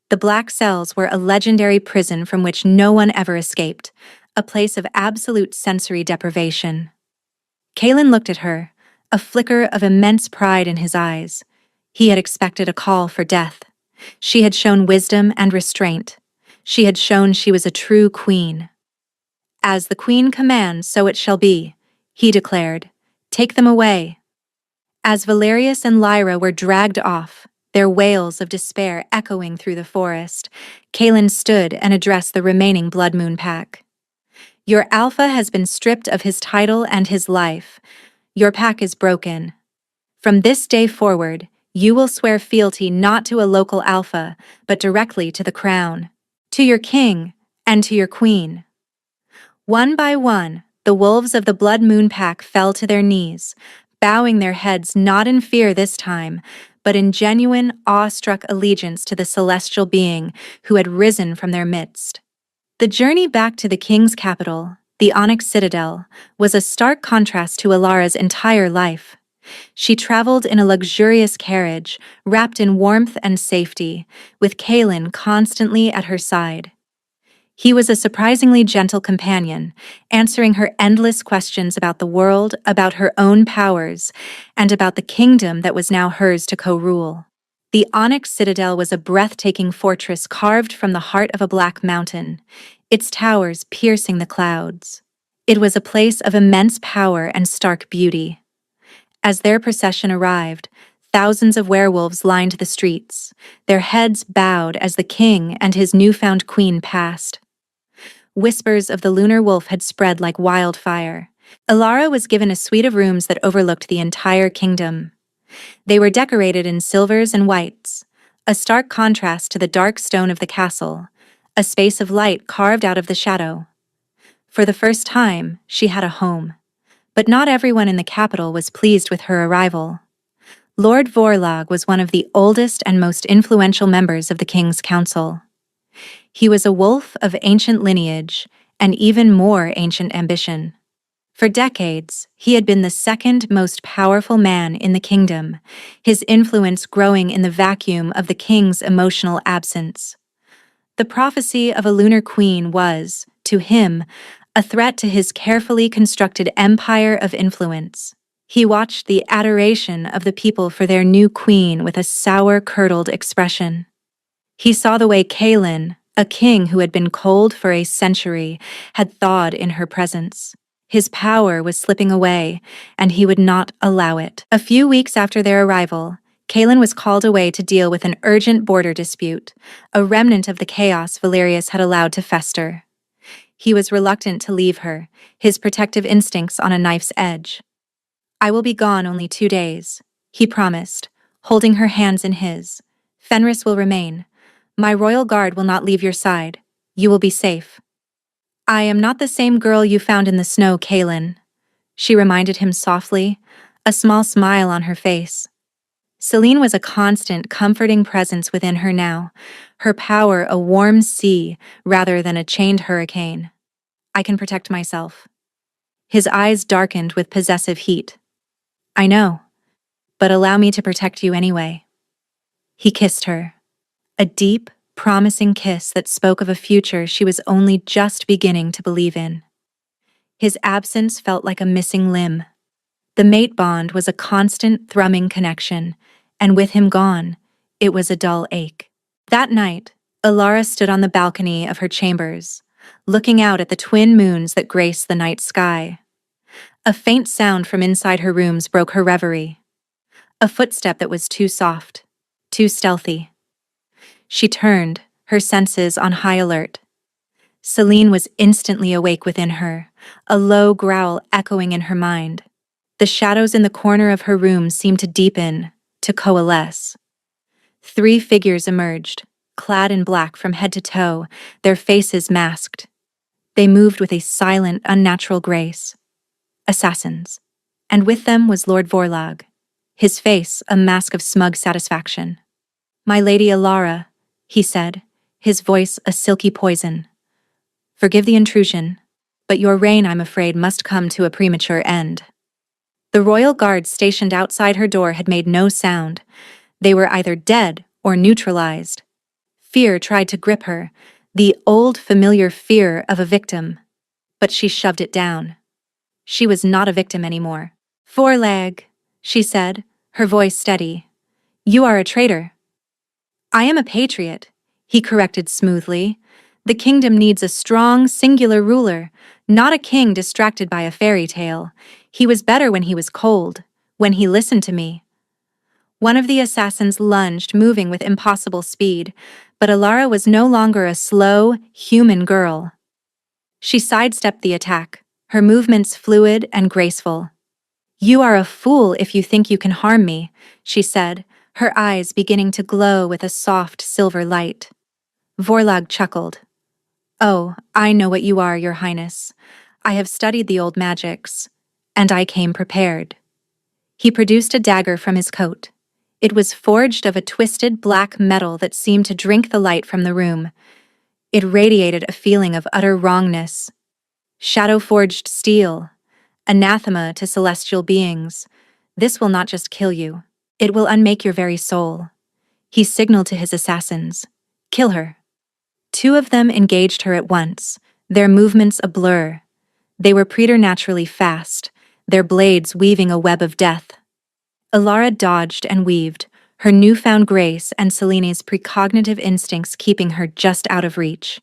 The black cells were a legendary prison from which no one ever escaped, a place of absolute sensory deprivation. Kaelin looked at her, a flicker of immense pride in his eyes. He had expected a call for death. She had shown wisdom and restraint. She had shown she was a true queen. As the queen commands, so it shall be, he declared. Take them away. As Valerius and Lyra were dragged off, their wails of despair echoing through the forest, Kaelin stood and addressed the remaining Blood Moon pack. Your alpha has been stripped of his title and his life. Your pack is broken. From this day forward, you will swear fealty not to a local alpha, but directly to the crown, to your king, and to your queen. One by one, the wolves of the Blood Moon pack fell to their knees, bowing their heads not in fear this time, but in genuine, awe-struck allegiance to the celestial being who had risen from their midst. The journey back to the king's capital, the Onyx Citadel, was a stark contrast to Elara's entire life. She traveled in a luxurious carriage, wrapped in warmth and safety, with Kaelin constantly at her side. He was a surprisingly gentle companion, answering her endless questions about the world, about her own powers, and about the kingdom that was now hers to co-rule. The Onyx Citadel was a breathtaking fortress carved from the heart of a black mountain, its towers piercing the clouds. It was a place of immense power and stark beauty. As their procession arrived, thousands of werewolves lined the streets, their heads bowed as the king and his newfound queen passed. Whispers of the lunar wolf had spread like wildfire. Elara was given a suite of rooms that overlooked the entire kingdom. They were decorated in silvers and whites, a stark contrast to the dark stone of the castle, a space of light carved out of the shadow. For the first time, she had a home. But not everyone in the capital was pleased with her arrival. Lord Vorlag was one of the oldest and most influential members of the king's council. He was a wolf of ancient lineage and even more ancient ambition. For decades, he had been the second most powerful man in the kingdom, his influence growing in the vacuum of the king's emotional absence. The prophecy of a lunar queen was, to him, a threat to his carefully constructed empire of influence. He watched the adoration of the people for their new queen with a sour-curdled expression. He saw the way Kaelin, a king who had been cold for a century, had thawed in her presence. His power was slipping away, and he would not allow it. A few weeks after their arrival, Kaelin was called away to deal with an urgent border dispute, a remnant of the chaos Valerius had allowed to fester. He was reluctant to leave her, his protective instincts on a knife's edge. I will be gone only 2 days, he promised, holding her hands in his. Fenris will remain. My royal guard will not leave your side. You will be safe. I am not the same girl you found in the snow, Kaelin, she reminded him softly, a small smile on her face. Celine was a constant, comforting presence within her now, her power a warm sea rather than a chained hurricane. I can protect myself. His eyes darkened with possessive heat. I know, but allow me to protect you anyway. He kissed her. A deep, promising kiss that spoke of a future she was only just beginning to believe in. His absence felt like a missing limb. The mate bond was a constant, thrumming connection, and with him gone, it was a dull ache. That night, Alara stood on the balcony of her chambers, looking out at the twin moons that graced the night sky. A faint sound from inside her rooms broke her reverie. A footstep that was too soft, too stealthy. She turned, her senses on high alert. Celine was instantly awake within her, a low growl echoing in her mind. The shadows in the corner of her room seemed to deepen, to coalesce. 3 figures emerged, clad in black from head to toe, their faces masked. They moved with a silent, unnatural grace. Assassins. And with them was Lord Vorlag, his face a mask of smug satisfaction. "My Lady Alara," he said, his voice a silky poison. "Forgive the intrusion, but your reign, I'm afraid, must come to a premature end." The royal guards stationed outside her door had made no sound. They were either dead or neutralized. Fear tried to grip her, the old familiar fear of a victim. But she shoved it down. She was not a victim anymore. "Vorlag," she said, her voice steady. "You are a traitor." "I am a patriot," he corrected smoothly. "The kingdom needs a strong, singular ruler, not a king distracted by a fairy tale. He was better when he was cold, when he listened to me." One of the assassins lunged, moving with impossible speed, but Alara was no longer a slow, human girl. She sidestepped the attack, her movements fluid and graceful. "You are a fool if you think you can harm me," she said, her eyes beginning to glow with a soft silver light. Vorlag chuckled. "Oh, I know what you are, Your Highness. I have studied the old magics, and I came prepared." He produced a dagger from his coat. It was forged of a twisted black metal that seemed to drink the light from the room. It radiated a feeling of utter wrongness. Shadow-forged steel, anathema to celestial beings. This will not just kill you. It will unmake your very soul. He signaled to his assassins. "Kill her." 2 of them engaged her at once, their movements a blur. They were preternaturally fast, their blades weaving a web of death. Alara dodged and weaved, her newfound grace and Celine's precognitive instincts keeping her just out of reach.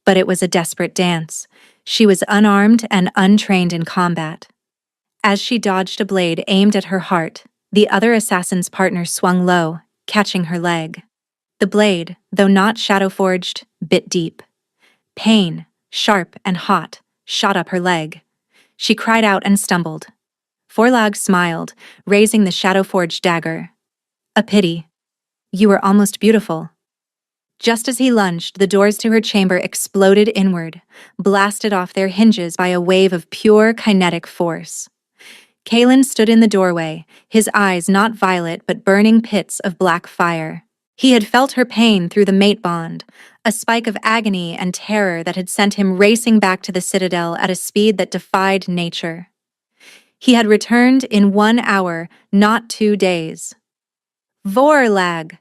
But it was a desperate dance. She was unarmed and untrained in combat. As she dodged a blade aimed at her heart, the other assassin's partner swung low, catching her leg. The blade, though not shadow-forged, bit deep. Pain, sharp and hot, shot up her leg. She cried out and stumbled. Vorlag smiled, raising the shadow-forged dagger. "A pity. You were almost beautiful." Just as he lunged, the doors to her chamber exploded inward, blasted off their hinges by a wave of pure kinetic force. Kalen stood in the doorway, his eyes not violet but burning pits of black fire. He had felt her pain through the mate bond, a spike of agony and terror that had sent him racing back to the citadel at a speed that defied nature. He had returned in 1 hour, not 2 days. "Vorlag!"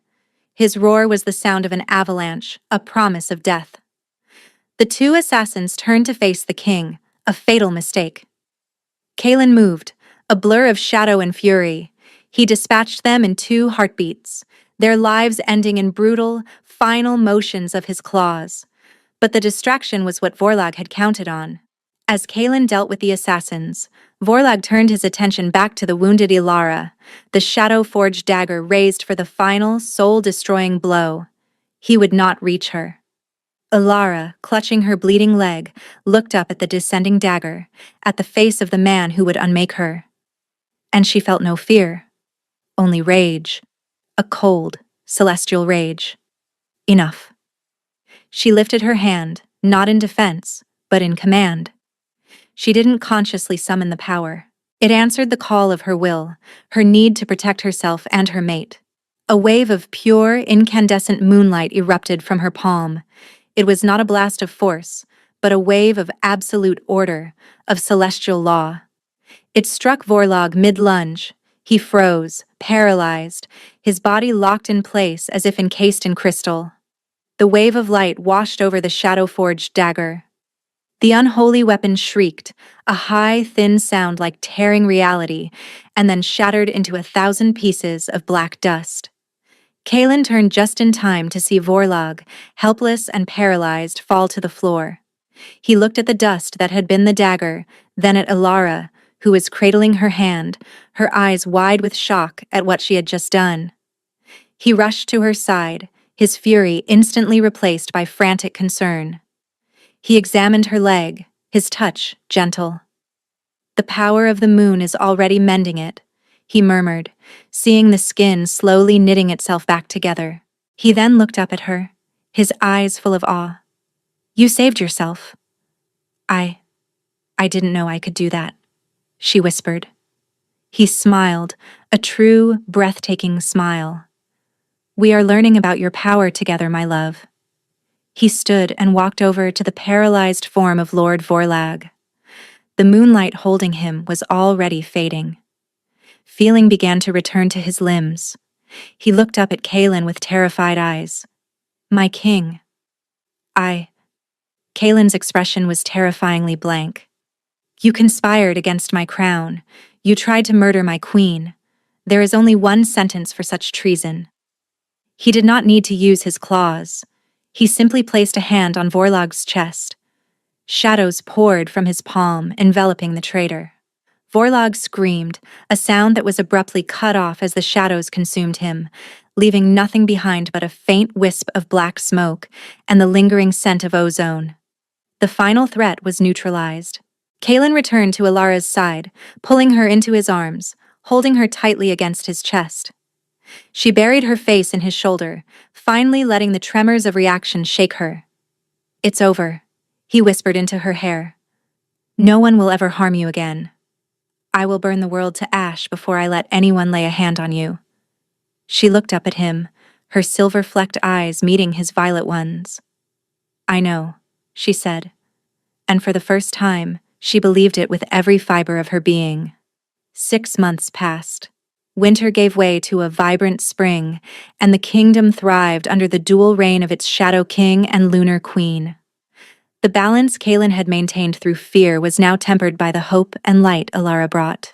His roar was the sound of an avalanche, a promise of death. The 2 assassins turned to face the king, a fatal mistake. Kalen moved, a blur of shadow and fury. He dispatched them in 2 heartbeats, their lives ending in brutal, final motions of his claws. But the distraction was what Vorlag had counted on. As Kalen dealt with the assassins, Vorlag turned his attention back to the wounded Alara, the shadow-forged dagger raised for the final, soul-destroying blow. He would not reach her. Alara, clutching her bleeding leg, looked up at the descending dagger, at the face of the man who would unmake her. And she felt no fear, only rage. A cold, celestial rage. Enough. She lifted her hand, not in defense, but in command. She didn't consciously summon the power. It answered the call of her will, her need to protect herself and her mate. A wave of pure, incandescent moonlight erupted from her palm. It was not a blast of force, but a wave of absolute order, of celestial law. It struck Vorlog mid-lunge. He froze, paralyzed, his body locked in place as if encased in crystal. The wave of light washed over the shadow-forged dagger. The unholy weapon shrieked, a high, thin sound like tearing reality, and then shattered into 1,000 pieces of black dust. Kaelin turned just in time to see Vorlog, helpless and paralyzed, fall to the floor. He looked at the dust that had been the dagger, then at Alara, who was cradling her hand, her eyes wide with shock at what she had just done. He rushed to her side, his fury instantly replaced by frantic concern. He examined her leg, his touch gentle. "The power of the moon is already mending it," he murmured, seeing the skin slowly knitting itself back together. He then looked up at her, his eyes full of awe. "You saved yourself." I didn't know I could do that," she whispered. He smiled, a true, breathtaking smile. "We are learning about your power together, my love." He stood and walked over to the paralyzed form of Lord Vorlag. The moonlight holding him was already fading. Feeling began to return to his limbs. He looked up at Kaelin with terrified eyes. "My king." Kaelin's expression was terrifyingly blank. "You conspired against my crown. You tried to murder my queen. There is only one sentence for such treason." He did not need to use his claws. He simply placed a hand on Vorlog's chest. Shadows poured from his palm, enveloping the traitor. Vorlog screamed, a sound that was abruptly cut off as the shadows consumed him, leaving nothing behind but a faint wisp of black smoke and the lingering scent of ozone. The final threat was neutralized. Kaelin returned to Alara's side, pulling her into his arms, holding her tightly against his chest. She buried her face in his shoulder, finally letting the tremors of reaction shake her. "It's over," he whispered into her hair. "No one will ever harm you again. I will burn the world to ash before I let anyone lay a hand on you." She looked up at him, her silver-flecked eyes meeting his violet ones. "I know," she said. And for the first time, she believed it with every fiber of her being. 6 months passed. Winter gave way to a vibrant spring, and the kingdom thrived under the dual reign of its Shadow King and Lunar Queen. The balance Kaelin had maintained through fear was now tempered by the hope and light Alara brought.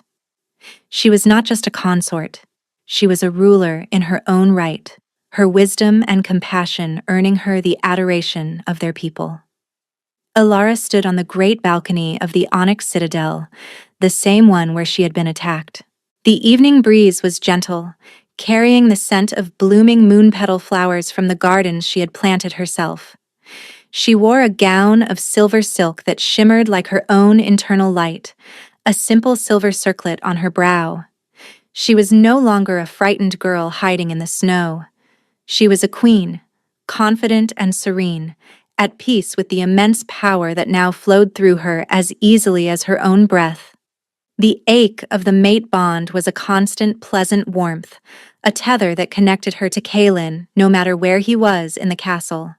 She was not just a consort. She was a ruler in her own right, her wisdom and compassion earning her the adoration of their people. Alara stood on the great balcony of the Onyx Citadel, the same one where she had been attacked. The evening breeze was gentle, carrying the scent of blooming moon-petal flowers from the gardens she had planted herself. She wore a gown of silver silk that shimmered like her own internal light, a simple silver circlet on her brow. She was no longer a frightened girl hiding in the snow. She was a queen, confident and serene, at peace with the immense power that now flowed through her as easily as her own breath. The ache of the mate bond was a constant, pleasant warmth, a tether that connected her to Kaelin, no matter where he was in the castle.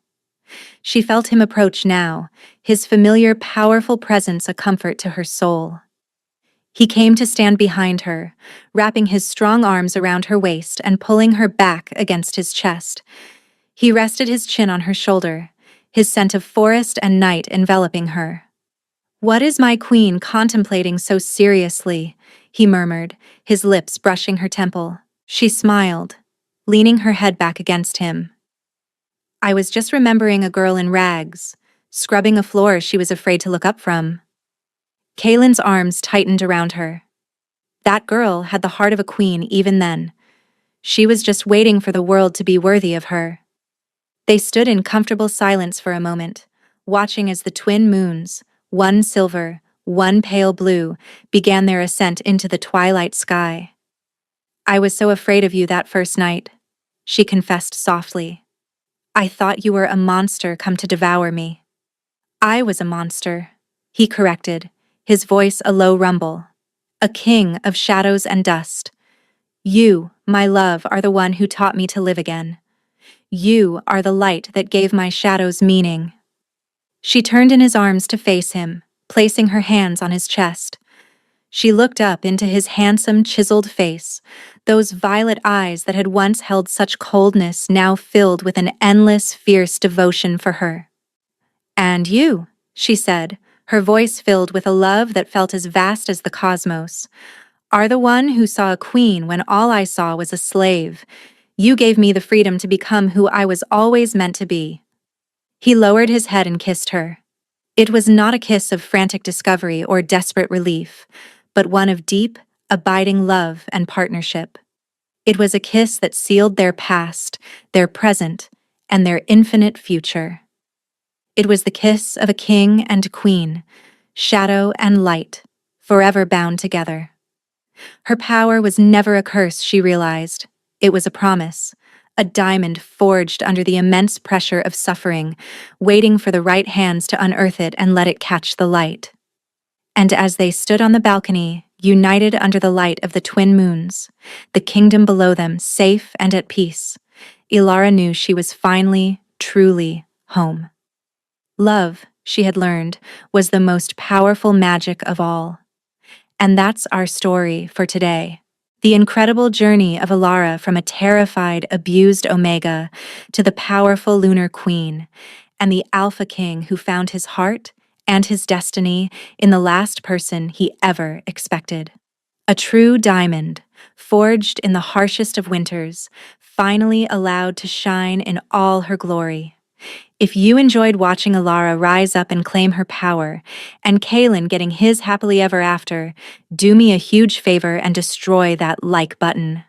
She felt him approach now, his familiar, powerful presence a comfort to her soul. He came to stand behind her, wrapping his strong arms around her waist and pulling her back against his chest. He rested his chin on her shoulder, his scent of forest and night enveloping her. "What is my queen contemplating so seriously?" he murmured, his lips brushing her temple. She smiled, leaning her head back against him. "I was just remembering a girl in rags, scrubbing a floor she was afraid to look up from." Kaelin's arms tightened around her. That girl had the heart of a queen even then. She was just waiting for the world to be worthy of her. They stood in comfortable silence for a moment, watching as the twin moons, one silver, one pale blue, began their ascent into the twilight sky. "I was so afraid of you that first night," she confessed softly. "I thought you were a monster come to devour me." "I was a monster," he corrected, his voice a low rumble. a king of shadows and dust. You, my love, are the one who taught me to live again. You are the light that gave my shadows meaning. She turned in his arms to face him, placing her hands on his chest. She looked up into his handsome, chiseled face, those violet eyes that had once held such coldness now filled with an endless, fierce devotion for her. "And you," she said, her voice filled with a love that felt as vast as the cosmos, "are the one who saw a queen when all I saw was a slave. You gave me the freedom to become who I was always meant to be." He lowered his head and kissed her. It was not a kiss of frantic discovery or desperate relief, but one of deep, abiding love and partnership. It was a kiss that sealed their past, their present, and their infinite future. It was the kiss of a king and queen, shadow and light, forever bound together. Her power was never a curse, she realized. It was a promise, a diamond forged under the immense pressure of suffering, waiting for the right hands to unearth it and let it catch the light. And as they stood on the balcony, united under the light of the twin moons, the kingdom below them safe and at peace, Ilara knew she was finally, truly home. Love, she had learned, was the most powerful magic of all. And that's our story for today. The incredible journey of Ilara from a terrified, abused Omega to the powerful Lunar Queen, and the Alpha King who found his heart and his destiny in the last person he ever expected. A true diamond, forged in the harshest of winters, finally allowed to shine in all her glory. If you enjoyed watching Ilara rise up and claim her power, and Kalen getting his happily ever after, do me a huge favor and destroy that like button.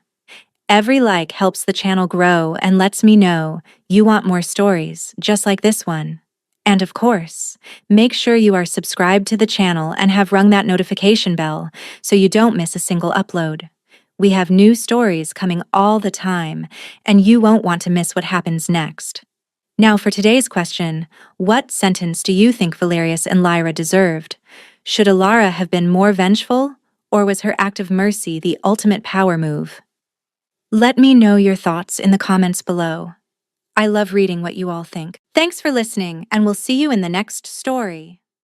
Every like helps the channel grow and lets me know you want more stories just like this one. And of course, make sure you are subscribed to the channel and have rung that notification bell so you don't miss a single upload. We have new stories coming all the time, and you won't want to miss what happens next. Now for today's question, what sentence do you think Valerius and Lyra deserved? Should Ilara have been more vengeful, or was her act of mercy the ultimate power move? Let me know your thoughts in the comments below. I love reading what you all think. Thanks for listening, and we'll see you in the next story.